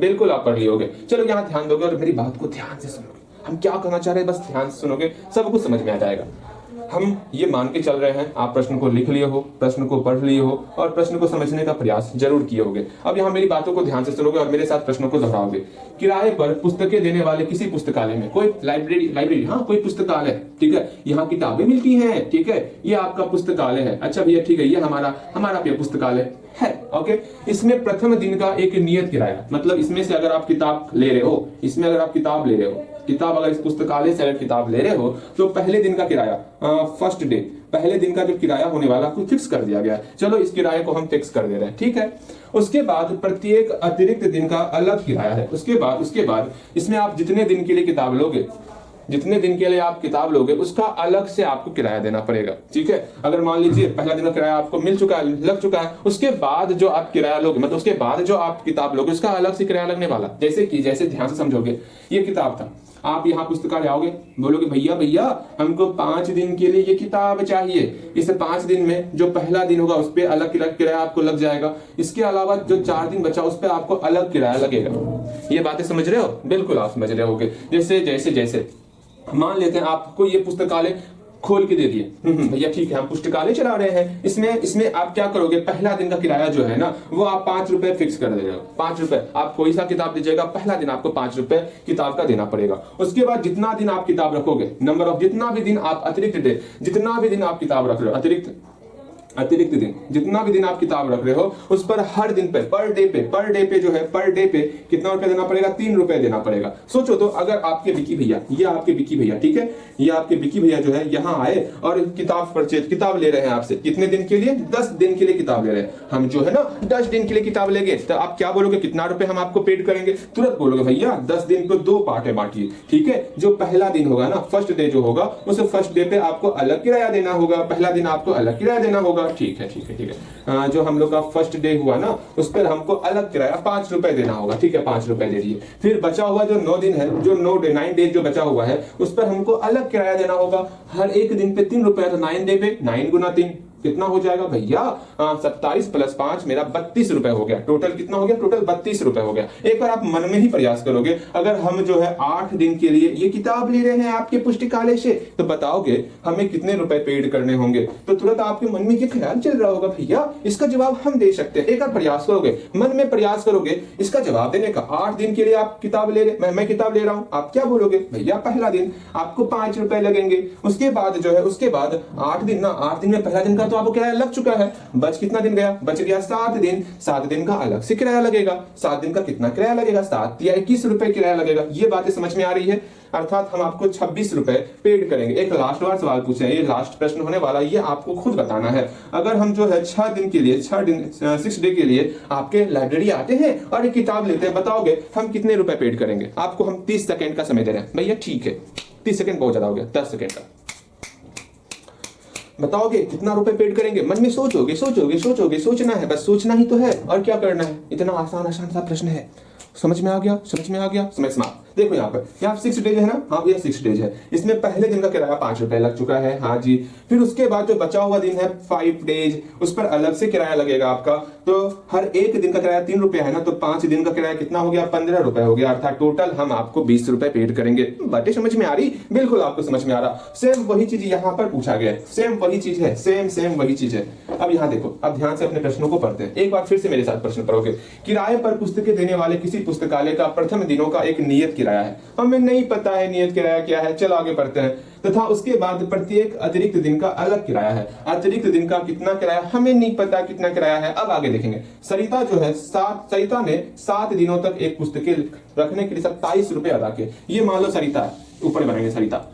बिल्कुल आप पढ़ लियोगे। चलो यहाँ ध्यान दोगे और मेरी बात को ध्यान से सुनोगे। हम क्या कहना चाह रहे हैं बस ध्यान से सुनोगे, सब कुछ समझ में आ जाएगा। हम ये मान के चल रहे हैं आप प्रश्न को लिख लिए हो, प्रश्न को पढ़ लिए हो और प्रश्न को समझने का प्रयास जरूर किए होगे। अब यहाँ मेरी बातों को ध्यान से सुनोगे और मेरे साथ प्रश्नों को दोहराओगे। किराए पर पुस्तकें देने वाले किसी पुस्तकालय में, कोई लाइब्रेरी हाँ कोई पुस्तकालय, ठीक है, यहाँ किताबें मिलती हैं, ठीक है, ये आपका पुस्तकालय है। अच्छा भैया ठीक है, ये हमारा पुस्तकालय है, ओके। इसमें प्रथम दिन का एक नियत किराया, मतलब इसमें से अगर आप किताब ले रहे हो, इसमें अगर आप किताब ले रहे हो, किताब अगर इस पुस्तकालय से अगर किताब ले रहे हो तो पहले दिन का किराया, फर्स्ट डे, पहले दिन का जो किराया होने वाला कुछ फिक्स कर दिया गया है। चलो इस किराए को हम फिक्स कर दे रहे हैं, ठीक है। उसके बाद प्रत्येक अतिरिक्त दिन का अलग किराया है। उसके बाद इसमें आप जितने दिन के लिए किताब लोगे, जितने दिन के लिए आप किताब लोगे उसका अलग से आपको किराया देना पड़ेगा, ठीक है। अगर मान लीजिए पहला दिन का किराया आपको मिल चुका है, लग चुका है, उसके बाद जो आप किराया लोगे, मतलब उसके बाद जो आप किताब लोगे उसका अलग से किराया लगने वाला। जैसे ध्यान से समझोगे, ये किताब था, आप यहाँ पुस्तकालय आओगे, बोलोगे भैया हमको 5 दिन के लिए ये किताब चाहिए। इस 5 दिन में जो पहला दिन होगा उस पर अलग किराया आपको लग जाएगा। इसके अलावा जो 4 दिन बचा उस पर आपको अलग किराया लगेगा। ये बातें समझ रहे हो? बिल्कुल आप समझ रहे होगे। जैसे मान लेते हैं आपको ये पुस्तकालय खोल के दे दिए, भैया ठीक है हम पुस्तकालय चला रहे हैं, इसमें आप क्या करोगे, पहला दिन का किराया जो है ना वो आप 5 रुपए फिक्स कर दे रहे हो। 5 रुपए आप कोई सा किताब दीजिएगा, पहला दिन आपको 5 रुपए किताब का देना पड़ेगा। उसके बाद जितना दिन आप किताब रखोगे, नंबर ऑफ जितना भी दिन आप अतिरिक्त डे, जितना भी दिन आप किताब रख रहे हो, अतिरिक्त दिन, जितना भी दिन आप किताब रख रहे हो उस पर हर दिन पे पर डे पे जो है पर डे पे कितना रुपए देना पड़ेगा, 3 रुपए देना पड़ेगा। सोचो तो अगर आपके विकी भैया, ये आपके विकी भैया, ठीक है, ये आपके विकी भैया जो है यहाँ आए और किताब ले रहे हैं आपसे, कितने दिन के लिए, 10 दिन के लिए किताब ले रहे हैं। हम जो है ना 10 दिन के लिए किताब लेंगे तो आप क्या बोलोगे, कितना रुपए हम आपको पेड करेंगे? तुरंत बोलोगे भैया 10 दिन को 2 पार्ट में बांटिए, ठीक है। जो पहला दिन होगा ना, फर्स्ट डे जो होगा, उस फर्स्ट डे पे आपको अलग किराया देना होगा, पहला दिन आपको अलग किराया देना होगा, ठीक है। जो हम लोग का फर्स्ट डे हुआ ना उस पर हमको अलग किराया 5 रुपए देना होगा, ठीक है, 5 रुपए दे दिए। फिर बचा हुआ जो 9 दिन है, जो 9 डेज जो बचा हुआ है उस पर हमको अलग किराया देना होगा। हर एक दिन पे 3 रुपए, तो 9 डे पे 9 गुना 3 कितना हो जाएगा भैया, 27 + 5 मेरा 32 रुपए हो गया। टोटल कितना हो गया, टोटल 32 रुपए हो गया। एक बार आप मन में ही प्रयास करोगे, अगर हम जो है 8 दिन के लिए ये किताब ले रहे हैं आपके पुस्तकालय से, तो बताओगे हमें कितने रुपए पेड करने होंगे? तो तुरंत आपके मन में ये ख्याल चल रहा होगा, भैया इसका जवाब हम दे सकते हैं। एक बार प्रयास करोगे, मन में प्रयास करोगे इसका जवाब देने का। 8 दिन के लिए आप किताब ले रहे, मैं किताब ले रहा हूं, आप क्या बोलोगे, भैया पहला दिन आपको 5 रुपए लगेंगे। उसके बाद जो है, उसके बाद 8 दिन ना, 8 दिन में पहला दिन का तो आपको किराया लग चुका है, बच कितना दिन गया, बच गया 7 दिन। 7 दिन का अलग से किराया लगेगा। 7 दिन का कितना किराया लगेगा, 7 या 21 रुपए किराया लगेगा। ये बातें समझ में आ रही है? अर्थात हम आपको 26 रुपए पेड करेंगे। एक लास्ट वाला सवाल पूछे, ये लास्ट प्रश्न होने वाला, ये आपको खुद बताना है। अगर हम जो है 6 दिन के लिए, 6 डे के लिए आपके लाइब्रेरी आते हैं और एक किताब लेते हैं, बताओगे हम कितने रुपए पेड करेंगे? आपको हम 30 सेकंड का समय दे रहे हैं। भैया ठीक है, 30 सेकंड बहुत ज्यादा हो गया, 10 सेकंड का बताओगे कितना रुपए पेड करेंगे? मन में सोचोगे, सोचना है, बस सोचना ही तो है, और क्या करना है। इतना आसान सा प्रश्न है। समझ में आ गया? समय समाप्त। देखो यहाँ पर, यहाँ 6 डेज है ना, हाँ ये 6 डेज है। इसमें पहले दिन का किराया 5 रुपए लग चुका है, हाँ जी। फिर उसके बाद जो बचा हुआ दिन है 5 डेज, उस पर अलग से किराया लगेगा आपका। तो हर एक दिन का किराया 3 रुपए है ना, तो 5 दिन का किराया कितना हो गया, 15 रुपए हो गया। अर्थात टोटल हम आपको 20 रुपए पेड करेंगे। बातें समझ में आ रही? बिल्कुल आपको समझ में आ रहा। सेम वही चीज यहाँ पर पूछा गया है, सेम वही चीज है, सेम वही चीज है। अब यहाँ देखो, अब ध्यान से अपने प्रश्नों को पढ़ते हैं। एक बार फिर से मेरे साथ प्रश्न पढ़ोगे। किराए पर पुस्तकें देने वाले किसी पुस्तकालय का प्रथम दिनों का एक नियत किराया है। हमें नहीं पता है नियत किराया क्या है, चलो आगे पढ़ते हैं। तथा उसके बाद प्रत्येक अतिरिक्त दिन का अलग किराया है। अतिरिक्त दिन का कितना किराया हमें नहीं पता कितना किराया है, अब आगे देखेंगे। सरिता जो है, सरिता ने 7 दिनों तक एक पुस्तकें रखने के लिए 27 रुपए अदा किए। ये मान लो सरिता है, ऊपर बनाएंगे सरिता,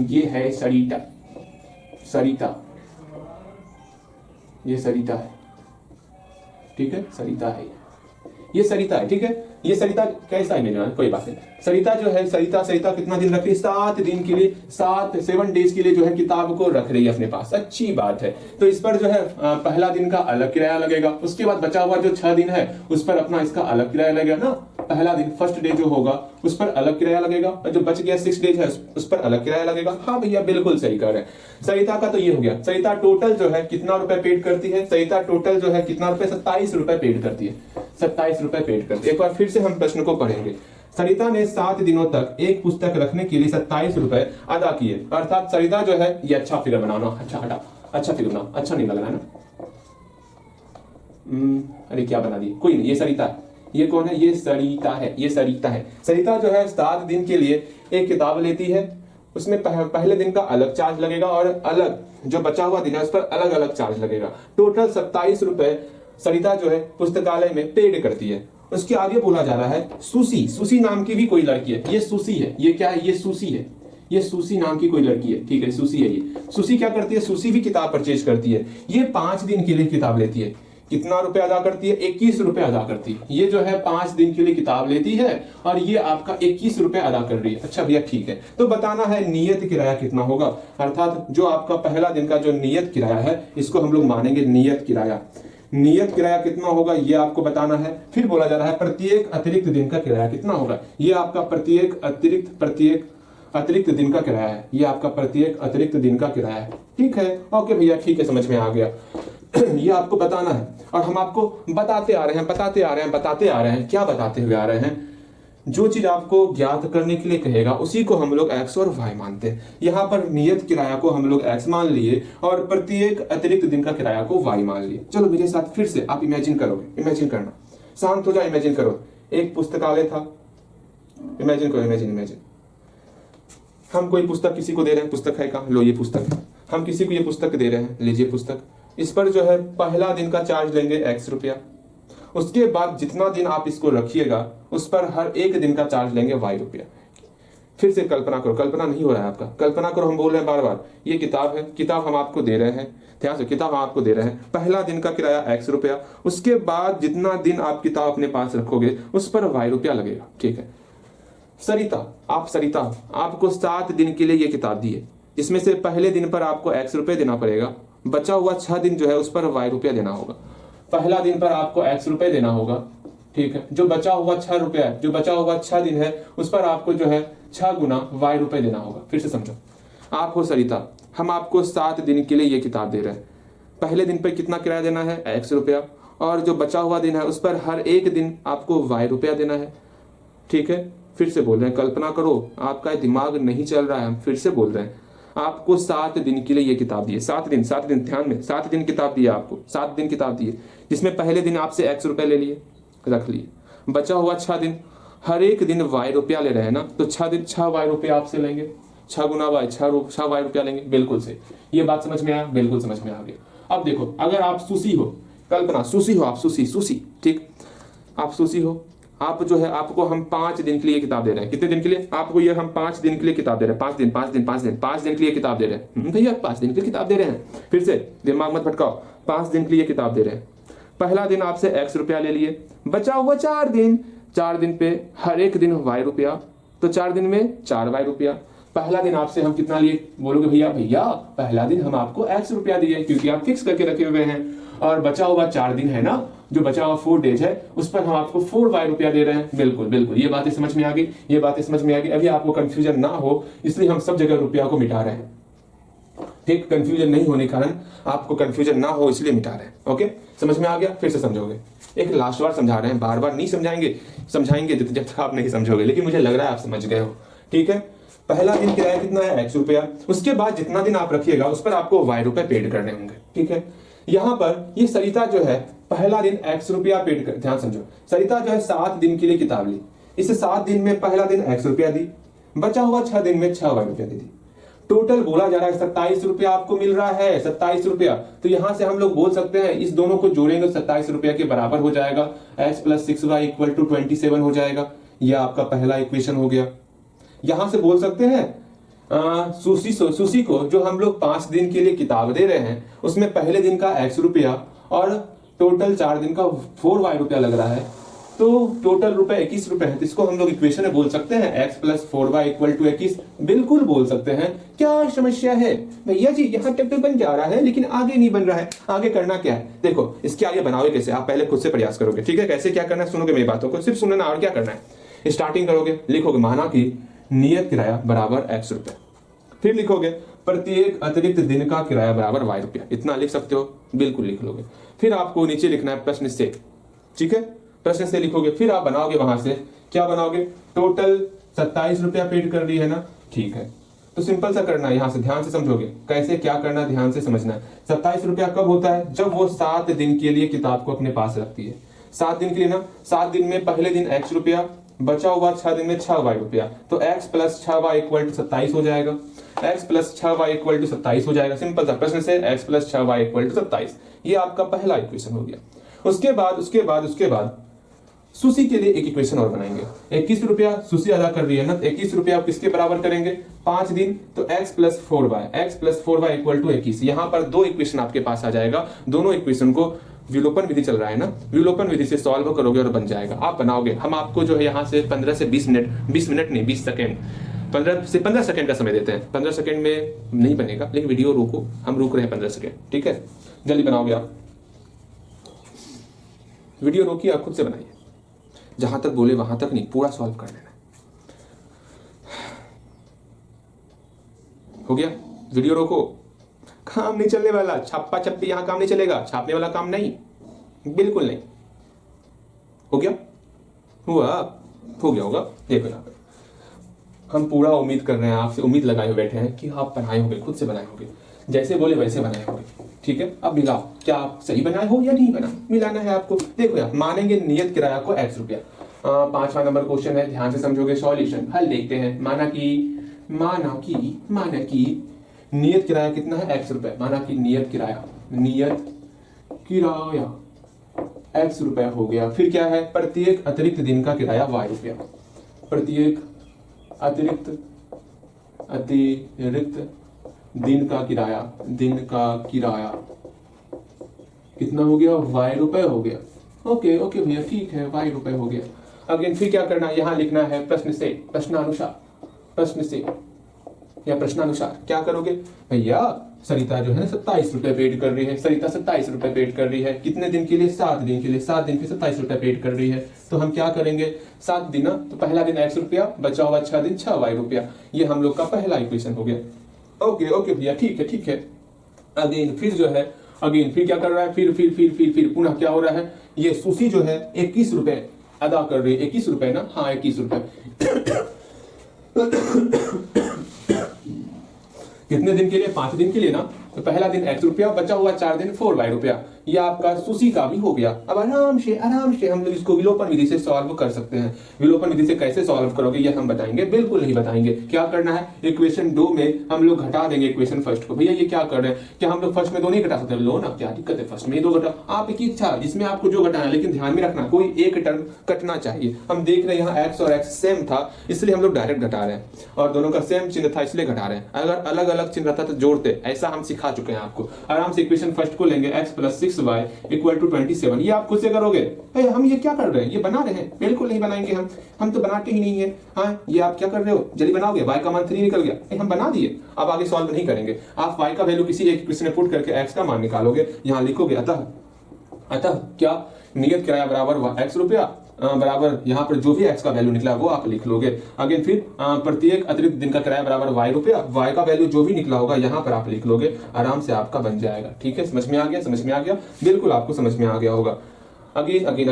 ये है सरिता, ये सरिता है, ठीक है, सरिता है, ये सरिता है, ठीक है। ये सरिता कैसा इमेज है, कोई बात नहीं। सरिता जो है, सरिता कितना दिन रख रही है, 7 दिन के लिए, 7 डेज के लिए जो है किताब को रख रही है अपने पास। अच्छी बात है। तो इस पर जो है पहला दिन का अलग किराया लगेगा। उसके बाद बचा हुआ जो 6 दिन है उस पर अपना इसका अलग किराया लगेगा ना। पहला दिन फर्स्ट डे जो होगा उस पर अलग किराया लगेगा, और जो बच गया 6 डेज है उस पर अलग किराया लगेगा। हाँ भैया बिल्कुल सही कर रहे हैं। सरिता का तो ये हो गया। सरिता टोटल जो है कितना रुपए पेड करती है, सरिता टोटल जो है कितना रुपए, 27 रुपए पेड करती है। 27 रुपए पेड कर दिए। एक बार फिर से हम प्रश्न को पढ़ेंगे। सरिता ने 7 दिनों तक एक पुस्तक रखने के लिए 27 रुपए अदा किए। अर्थात सरिता जो है, ये अच्छा फिगर बनाना, अच्छा फिगर बनाओ, अच्छा नहीं लग रहा है ना। अरे क्या बना दिए, कोई नहीं, ये सरिता है। ये कौन है? ये सरिता है, ये सरिता है। सरिता जो है 7 दिन के लिए एक किताब लेती है। उसमें पहले दिन का अलग चार्ज लगेगा और अलग जो बचा हुआ दिन है उस पर अलग अलग चार्ज लगेगा। टोटल 27 रुपए सरिता जो है पुस्तकालय में पेड करती है। उसके आगे बोला जा रहा है सुसी, सुसी नाम की भी कोई लड़की है। ये सुसी है, ये क्या है? ये सुसी है, ये सुसी नाम की कोई लड़की है, ठीक है, सुसी है ये। सुसी क्या करती है? सुसी भी किताब परचेज करती है। ये 5 दिन के लिए किताब लेती है। कितना रुपए अदा करती है? 21 रुपए अदा करती है। ये जो है 5 दिन के लिए किताब लेती है और ये आपका 21 रुपए अदा कर रही है। अच्छा भैया ठीक है, तो बताना है नियत किराया कितना होगा। अर्थात जो आपका पहला दिन का जो नियत किराया है इसको हम लोग मानेंगे नियत किराया। नियत किराया कितना होगा ये आपको बताना है। फिर बोला जा रहा है प्रत्येक अतिरिक्त दिन का किराया कितना होगा। ये आपका प्रत्येक अतिरिक्त दिन का किराया है। ये आपका प्रत्येक अतिरिक्त दिन का किराया है। ठीक है, ओके भैया ठीक है, समझ में आ गया। ये आपको बताना है और हम आपको बताते आ रहे हैं क्या बताते हुए आ रहे हैं? जो चीज आपको ज्ञात करने के लिए कहेगा उसी को हम लोग x और y मानते हैं। यहाँ पर नियत किराया को हम लोग x मान लिए और प्रत्येक अतिरिक्त दिन का किराया को y मान लिए। चलो मेरे साथ फिर से आप इमेजिन करोगे, इमेजिन करना, शांत हो जाओ, इमेजिन करो। एक पुस्तकालय था, इमेजिन करो, इमेजिन। हम कोई पुस्तक किसी को दे रहे हैं, पुस्तक है कहाँ? लो ये पुस्तक है। हम किसी को ये पुस्तक दे रहे हैं, लीजिए पुस्तक। इस पर जो है पहला दिन का चार्ज लेंगे x रुपया। उसके बाद जितना दिन आप इसको रखिएगा उस पर हर एक दिन का चार्ज लेंगे y रुपया। फिर से कल्पना करो, कल्पना नहीं हो रहा है आपका, कल्पना करो। हम बोल रहे हैं बार बार, ये किताब है, किताब हम आपको दे रहे हैं, ध्यान से, किताब हम आपको दे रहे हैं। पहला दिन का किराया x रुपया। उसके बाद जितना दिन आप किताब अपने पास रखोगे उस पर y रुपया लगेगा। ठीक है, सरिता आपको 7 दिन के लिए ये किताब दी है, जिसमें से पहले दिन पर आपको x रुपये देना पड़ेगा। बचा हुआ 6 दिन जो है उस पर y रुपया देना होगा। पहला दिन पर आपको x रुपये देना होगा, ठीक है। जो बचा हुआ 6 रुपया, जो बचा हुआ 6 दिन है उस पर आपको जो है 6 गुना y रुपये देना होगा। फिर से समझो, आप हो सरिता, हम आपको 7 दिन के लिए ये किताब दे रहे हैं। पहले दिन पर कितना किराया देना है? x रुपया। और जो बचा हुआ दिन है उस पर हर एक दिन आपको y रुपया देना है। ठीक है, फिर से बोल रहे हैं, कल्पना करो, आपका दिमाग नहीं चल रहा है, हम फिर से बोल रहे हैं। आपको 7 दिन के लिए ये किताब दी है। 7 दिन, ध्यान में, 7 दिन किताब दी है आपको, 7 दिन किताब दी है, जिसमें पहले दिन आपसे x रुपये ले लिए, रख लिए। बचा हुआ 6 दिन, हर एक दिन y रुपया ले रहे हैं ना, तो 6 दिन 6 y रुपया आपसे लेंगे। 6 गुना y, 6 y रुपया लेंगे। बिल्कुल से, ये बात समझ में आया? बिल्कुल समझ में आ गया। अब देखो, अगर आप सुसी हो, कल्पना सुसी हो, आप सुसी, ठीक, आप सुसी हो, आप जो है, आपको हम 5 दिन के लिए किताब दे रहे हैं। कितने दिन के लिए? आपको ये हम 5 दिन के लिए किताब दे रहे हैं। 5 दिन 5 दिन के लिए किताब दे रहे हैं भैया, 5 दिन के लिए किताब दे रहे हैं। फिर से दिमाग मत भटकाओ, 5 दिन के लिए किताब दे रहे हैं। पहला दिन आपसे x रुपया ले लिए, बचा हुआ 4 दिन पे हर एक दिन y रुपया, तो 4 दिन में 4 y रुपया। पहला दिन आपसे हम कितना लिए? बोलोगे भैया पहला दिन हम आपको x रुपया दिए, क्योंकि आप फिक्स करके रखे हुए हैं। और बचा हुआ 4 दिन है ना, जो बचा हुआ 4 डेज है, उस पर हम आपको 4 y रुपया दे रहे हैं। बिल्कुल, ये बातें समझ में आ गई, अभी आपको कंफ्यूजन ना हो इसलिए हम सब जगह रुपया को मिटा रहे हैं। ठीक, कंफ्यूजन नहीं होने के कारण, आपको कंफ्यूजन ना हो इसलिए मिटा रहे हैं। ओके, समझ में आ गया? फिर से समझोगे, एक लास्ट बार समझा रहे हैं, बार बार नहीं समझाएंगे जब तक आप नहीं समझोगे, लेकिन मुझे लग रहा है आप समझ गए हो। ठीक है, पहला दिन किराया कितना है? x रुपया। उसके बाद जितना दिन आप रखिएगा उस पर आपको y रुपये पेड करने होंगे। ठीक है, यहाँ पर ये सरिता जो है पहला दिन x रुपया पेड कर, ध्यान समझो, सरिता जो है 7 दिन के लिए किताब ली। इसे 7 दिन में पहला दिन x रुपया दी, बचा हुआ 6 दिन में 6 y रुपया दे दी। टोटल बोला जा रहा है 27 रुपया आपको मिल रहा है, 27 रुपया। तो यहां से हम लोग बोल सकते हैं, इस दोनों को जोड़ेंगे 27 रुपया के बराबर हो जाएगा। x + 6y = 27 हो जाएगा। यह आपका पहला इक्वेशन हो गया। यहां से बोल सकते हैं सुसी को जो हम लोग 5 दिन के लिए किताब दे रहे हैं, उसमें पहले दिन का x रुपया और टोटल 4 दिन का 4y रुपया लग रहा है, तो टोटल रुपए 21 रुपए है। तो इसको हम लोग इक्वेशन में बोल सकते हैं x + 4y = 21। बिल्कुल बोल सकते हैं। क्या समस्या है भैया जी? यहाँ तक तो बन जा रहा है लेकिन आगे नहीं बन रहा है, आगे करना क्या है? देखो, इसके आगे बनाओगे कैसे? आप पहले खुद से प्रयास करोगे। ठीक है, कैसे क्या करना है सुनोगे मेरी बातों को, सिर्फ सुनना और क्या करना है। स्टार्टिंग करोगे, लिखोगे माना कि नियत किराया बराबर x रुपये, फिर लिखोगे प्रत्येक अतिरिक्त दिन का किराया बराबर y रुपया। इतना लिख सकते हो? बिल्कुल लिख लोगे। फिर आपको नीचे लिखना है प्रश्न से। ठीक है, प्रश्न से लिखोगे, फिर आप बनाओगे वहां से, क्या बनाओगे, टोटल 27 रुपया पेड कर रही है ना, ठीक है। तो सिंपल सा करना है, यहां से ध्यान से समझोगे कैसे क्या करना, ध्यान से समझना है। 27 रुपया कब होता है, जब वो 7 दिन के लिए किताब को अपने पास रखती है। 7 दिन के लिए ना, 7 दिन में पहले दिन x रुपया, बचा हुआ 6 दिन में 6y रुपया, तो x plus 6y equal to 27 हो जाएगा। x plus 6y equal to 27 हो जाएगा। सिंपल सा प्रश्न से x plus 6y equal to 27, ये आपका पहला इक्वेशन हो गया। उसके बाद सुशी के लिए एक इक्वेशन और बनाएंगे। 21 रुपया सुशी अदा कर रही है ना, 21 रुपया आप किसके बराबर करेंगे, 5 दिन, तो x plus 4y equal to 21। यहाँ पर दो इक्वेशन आपके पास आ जाएगा। दोनों इक्वेशन को विलोपन विधि चल रहा है ना, विलोपन विधि से सॉल्व करोगे और बन जाएगा। आप बनाओगे, हम आपको जो है यहाँ से 15 से 20 मिनट, 20 सेकेंड, 15 से 15 सेकेंड का समय देते हैं। 15 सेकेंड में नहीं बनेगा, लेकिन वीडियो रोको, हम रुक रहे हैं 15 सेकेंड, ठीक है। जल्दी बनाओगे आप, वीडियो रोकिए, आप खुद से बनाइए, जहां तक बोले वहां तक नहीं, पूरा सॉल्व कर लेना। हो गया, वीडियो रोको, काम नहीं चलने वाला, छापा छप्पी यहां काम नहीं चलेगा, छापने वाला काम नहीं, बिल्कुल नहीं। हो गया, हुआ, हो गया होगा। देखो यहाँ पर हम पूरा उम्मीद कर रहे हैं, आपसे उम्मीद लगाए हुए बैठे हैं कि आप बनाए होंगे, खुद से बनाए होंगे, जैसे बोले वैसे बनाए होंगे, ठीक है। अब मिलाओ, क्या आप सही बनाए हो या नहीं बना, मिलाना है आपको। देखो यार, मानेंगे नियत किराया को x रुपया। 5वां नंबर क्वेश्चन है, ध्यान से समझोगे, सॉल्यूशन हल देखते हैं। माना कि नियत किराया कितना है, x रुपया। माना कि नियत किराया x रुपया हो गया। फिर क्या है, प्रत्येक अतिरिक्त दिन का किराया y रुपया। प्रत्येक अतिरिक्त दिन का किराया कितना हो गया, y रुपए हो गया। ओके भैया, ठीक है, y रुपए हो गया। अगेन फिर क्या करना है, यहां लिखना है प्रश्नानुसार क्या करोगे भैया, सरिता जो है 27 रुपए पेड कर रही है। सरिता 27 रुपए पेड कर रही है, कितने दिन के लिए, 7 दिन के लिए। 7 दिन के 27 रुपए पेड कर रही है, तो हम क्या करेंगे, 7 दिन, तो पहला दिन x रुपया, बचा हुआ 6 दिन 6y रुपया। ये हम लोग का पहला इक्वेशन हो गया। ओके भैया, ठीक है। अगेन फिर क्या कर रहा है, फिर पुनः क्या हो रहा है, ये सुशी जो है 21 रुपए अदा कर रही है। 21 रुपए ना, हाँ 21 रुपए। कितने दिन के लिए, 5 दिन के लिए ना, तो पहला दिन x रुपया, बचा हुआ 4 दिन 4y रुपया। ये आपका सुशी का भी हो गया। अब आराम से हम लोग इसको विलोपन विधि से सॉल्व कर सकते हैं। विलोपन विधि से कैसे सॉल्व करोगे ये हम बताएंगे, बिल्कुल नहीं बताएंगे। क्या करना है, इक्वेशन 2 में हम लोग घटा देंगे इक्वेशन फर्स्ट को। भैया ये क्या कर रहे हैं, क्या हम लोग फर्स्ट में 2 नहीं घटा सकते, लो ना, क्या दिक्कत है, फर्स्ट में 2 घटा, आप एक इच्छा जिसमें आपको जो घटाना है, लेकिन ध्यान में रखना कोई एक टर्म कटना चाहिए। हम देख रहे हैं यहाँ x और x सेम था, इसलिए हम लोग डायरेक्ट घटा रहे हैं, और दोनों का सेम चिन्ह था इसलिए घटा रहे हैं। अगर अलग अलग चिन्ह रहता तो जोड़ते, ऐसा हम सिखा चुके हैं आपको। आराम से इक्वेशन फर्स्ट को लेंगे, x plus 6y equal to 27। ये आप खुद से करोगे, हम ये क्या कर रहे हैं, ये बना रहे हैं, बिल्कुल नहीं बनाएंगे हम तो बनाते ही नहीं है। हाँ, ये आप क्या कर रहे हो, जल्दी बनाओगे, y का मान 3 निकल गया, हम बना दिए, अब आगे सॉल्व नहीं करेंगे। आप y का वैल्यू किसी एक इक्वेशन में पुट करके x का मान निकालोगे, यहाँ लिखोगे अतः क्या, नियत किराया बराबर x रुपया बराबर यहाँ पर जो भी x का वैल्यू निकला वो आप लिख लोगे। अगेन फिर प्रत्येक अतिरिक्त दिन का किराया बराबर y रुपया, y का वैल्यू जो भी निकला होगा यहाँ पर आप लिख लोगे, आराम से आपका बन जाएगा। ठीक है, समझ में आ गया, बिल्कुल आपको समझ में आ गया होगा। अगेन